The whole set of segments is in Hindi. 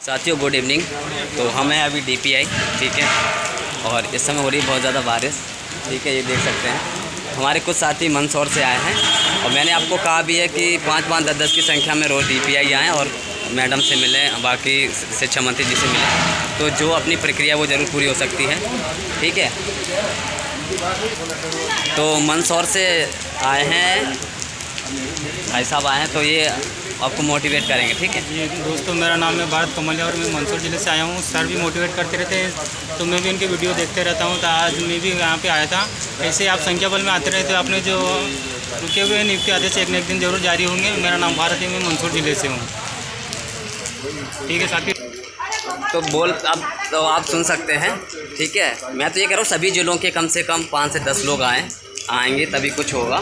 साथियों गुड इवनिंग। तो हम हैं अभी DPI, ठीक है। और इस समय हो रही है बहुत ज़्यादा बारिश, ठीक है। ये देख सकते हैं हमारे कुछ साथी मंदसौर से आए हैं और मैंने आपको कहा भी है कि 5-5, 10-10 की संख्या में रोज़ DPI आएँ और मैडम से मिलें, बाकी शिक्षा मंत्री जी से मिलें, तो जो अपनी प्रक्रिया वो ज़रूर पूरी हो सकती है, ठीक है। तो मंदसौर से आए हैं भाई साहब आए हैं, तो ये आपको मोटिवेट करेंगे, ठीक है। जी दोस्तों, मेरा नाम है भारत कमलिया और मैं मंदसौर ज़िले से आया हूँ। सर भी मोटिवेट करते रहते हैं तो मैं भी उनके वीडियो देखते रहता हूँ। तो आज मैं भी यहाँ पे आया था। ऐसे आप संख्या बल में आते रहे तो आपने जो रुके हुए नियुक्ति आदेश एक न एक दिन जरूर जारी होंगे। मेरा नाम भारत है, मैं मंदसौर ज़िले से हूँ, ठीक है साथी। तो तो आप सुन सकते हैं, ठीक है। मैं तो ये कह रहा हूँ सभी जिलों के कम से कम 5 से 10 लोग आएंगे तभी कुछ होगा,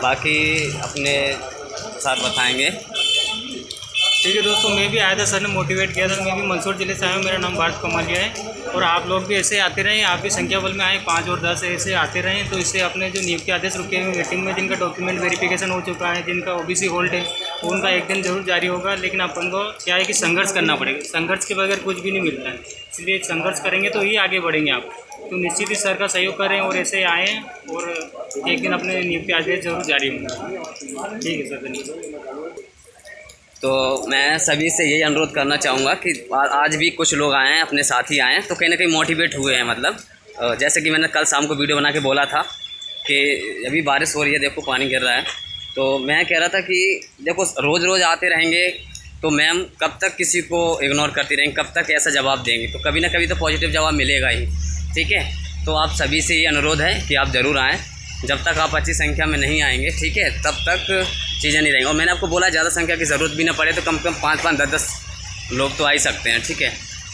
बाकी अपने साथ बताएंगे। ठीक है दोस्तों, मैं भी आया था, सर ने मोटिवेट किया था। मैं भी मंदसौर ज़िले से आया हूँ, मेरा नाम भारत कमलिया है। और आप लोग भी ऐसे आते रहें, आप भी संख्या बल में आए 5 और 10 ऐसे आते रहें। तो इससे अपने जो नियुक्ति आदेश रुके हुए वेटिंग में, जिनका डॉक्यूमेंट वेरिफिकेशन हो चुका है, जिनका OBC होल्ड है, उनका एक दिन जरूर जारी होगा। लेकिन अपन को क्या है कि संघर्ष करना पड़ेगा। संघर्ष के बगैर कुछ भी नहीं मिलता है, इसलिए संघर्ष करेंगे तो ही आगे बढ़ेंगे आप। तो निश्चित ही सर का सहयोग करें और ऐसे आएँ और एक दिन अपने नियुक्ति आदेश जरूर जारी होंगे, ठीक है सर, धन्यवाद। तो मैं सभी से यही अनुरोध करना चाहूँगा कि आज भी कुछ लोग आए हैं, अपने साथी आए हैं, तो कहीं ना कहीं मोटिवेट हुए हैं। मतलब जैसे कि मैंने कल शाम को वीडियो बना के बोला था कि अभी बारिश हो रही है, देखो पानी गिर रहा है। तो मैं कह रहा था कि देखो रोज़ रोज़ आते रहेंगे तो मैम कब तक किसी को इग्नोर करती रहेंगी, कब तक ऐसा जवाब देंगे। तो कभी ना कभी तो पॉजिटिव जवाब मिलेगा ही, ठीक है। तो आप सभी से ये अनुरोध है कि आप ज़रूर आएँ। जब तक आप अच्छी संख्या में नहीं आएंगे, ठीक है, तब तक चीज़ें नहीं रहेंगी। और मैंने आपको बोला ज़्यादा संख्या की ज़रूरत भी ना पड़े तो कम से कम 5-5, 10-10 लोग तो आ ही सकते हैं, ठीक है।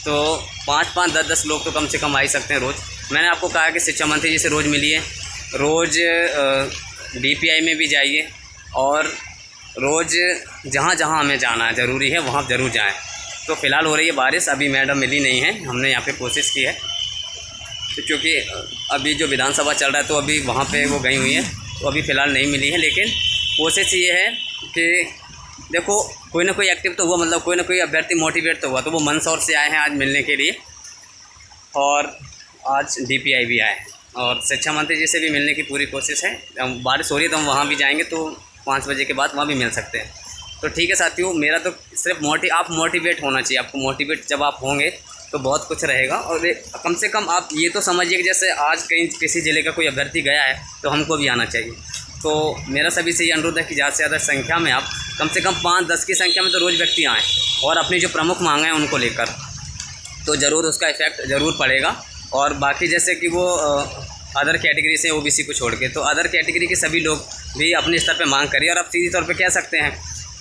तो 5-5, 10-10 लोग तो कम से कम आ ही सकते हैं रोज़। मैंने आपको कहा कि शिक्षा मंत्री जी से रोज़ मिलिए, रोज़ DPI में भी जाइए और रोज़ जहाँ जहाँ हमें जाना है ज़रूरी है वहाँ ज़रूर जाएँ। तो फ़िलहाल हो रही है बारिश, अभी मैडम मिली नहीं है, हमने यहाँ पर कोशिश की है क्योंकि अभी जो विधानसभा चल रहा है तो अभी वहाँ पे वो गई हुई है, तो अभी फ़िलहाल नहीं मिली है। लेकिन कोशिश ये है कि देखो कोई ना कोई एक्टिव तो हुआ, मतलब कोई ना कोई अभ्यर्थी मोटिवेट तो हुआ। तो वो मंदसौर से आए हैं आज मिलने के लिए और आज DPI भी आए हैं और शिक्षा मंत्री जी से भी मिलने की पूरी कोशिश है। बारिश हो रही है तो हम वहाँ भी जाएँगे, तो 5 बजे के बाद वहाँ भी मिल सकते हैं। तो ठीक है साथियों, मेरा तो सिर्फ आप मोटिवेट होना चाहिए। आपको मोटिवेट जब आप होंगे तो बहुत कुछ रहेगा। और कम से कम आप ये तो समझिए कि जैसे आज कहीं किसी ज़िले का कोई अभ्यर्थी गया है तो हमको भी आना चाहिए। तो मेरा सभी से ये अनुरोध है कि ज़्यादा से ज़्यादा संख्या में आप कम से कम 5-10 की संख्या में तो रोज़ व्यक्ति आएँ और अपनी जो प्रमुख मांगें हैं उनको लेकर, तो ज़रूर उसका इफ़ेक्ट ज़रूर पड़ेगा। और बाकी जैसे कि वो अदर कैटेगरी से OBC को छोड़ के, तो अदर कैटेगरी के सभी लोग भी अपने स्तर पर मांग करिए। और आप सीधी तौर पर कह सकते हैं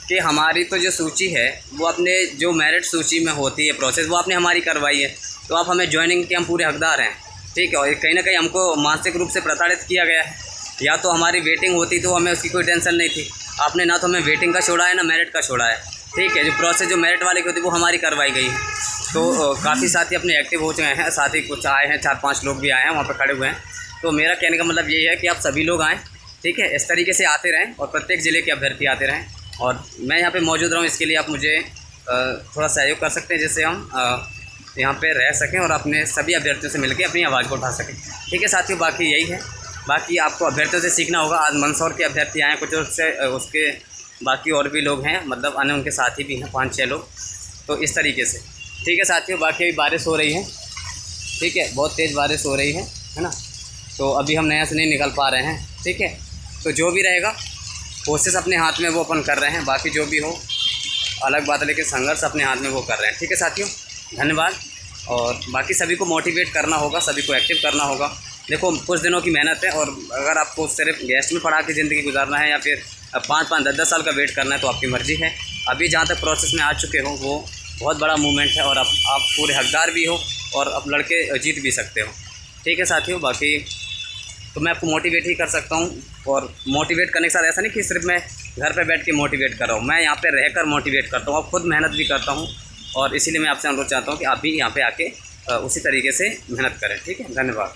कि हमारी तो जो सूची है वो अपने जो मेरिट सूची में होती है प्रोसेस, वो आपने हमारी करवाई है, तो आप हमें ज्वाइनिंग के हम पूरे हकदार हैं, ठीक है। और कहीं ना कहीं हमको मानसिक रूप से प्रताड़ित किया गया है। या तो हमारी वेटिंग होती तो हमें उसकी कोई टेंशन नहीं थी, आपने ना तो हमें वेटिंग का छोड़ा है ना मेरिट का छोड़ा है, ठीक है। जो प्रोसेस जो मेरिट वाले की होती है वो हमारी करवाई गई है। तो काफ़ी साथी अपने एक्टिव हो चुके हैं, साथी कुछ आए हैं, 4-5 लोग भी आए हैं, वहाँ पर खड़े हुए हैं। तो मेरा कहने का मतलब यही है कि आप सभी लोग आएँ, ठीक है। इस तरीके से आते रहें और प्रत्येक ज़िले के अभ्यर्थी आते रहें और मैं यहाँ पे मौजूद रहूँ, इसके लिए आप मुझे थोड़ा सहयोग कर सकते हैं, जिससे हम यहाँ पे रह सकें और अपने सभी अभ्यर्थियों से मिलकर अपनी आवाज़ को उठा सकें, ठीक है साथियों। बाकी यही है, बाकी आपको अभ्यर्थियों से सीखना होगा। आज मंदसौर के अभ्यर्थी आए हैं, कुछ उसके बाकी और भी लोग हैं, मतलब अन्य उनके साथी भी हैं 5-6 लोग। तो इस तरीके से, ठीक है साथियों। बाकी अभी बारिश हो रही है, ठीक है, बहुत तेज़ बारिश हो रही है ना। तो अभी हम नया से नहीं निकल पा रहे हैं, ठीक है। तो जो भी रहेगा कोशिश अपने हाथ में वो अपन कर रहे हैं, बाकी जो भी हो अलग बात है, लेकिन संघर्ष अपने हाथ में वो कर रहे हैं, ठीक है साथियों। धन्यवाद। और बाकी सभी को मोटिवेट करना होगा, सभी को एक्टिव करना होगा। देखो कुछ दिनों की मेहनत है और अगर आपको सिर्फ गेस्ट में पढ़ा के ज़िंदगी गुजारना है या फिर 5-5, 10-10 साल का वेट करना है तो आपकी मर्ज़ी है। अभी जहाँ तक प्रोसेस में आ चुके हो वो बहुत बड़ा मूवमेंट है और आप पूरे हकदार भी हो और अब लड़के जीत भी सकते हो, ठीक है साथियों। बाकी तो मैं आपको मोटिवेट ही कर सकता हूँ और मोटिवेट करने के साथ ऐसा नहीं कि सिर्फ मैं घर पे बैठ के मोटिवेट कर रहा हूँ, मैं यहाँ पे रहकर मोटिवेट करता हूँ और ख़ुद मेहनत भी करता हूँ। और इसीलिए मैं आपसे अनुरोध चाहता हूँ कि आप भी यहाँ पे आके उसी तरीके से मेहनत करें, ठीक है। धन्यवाद।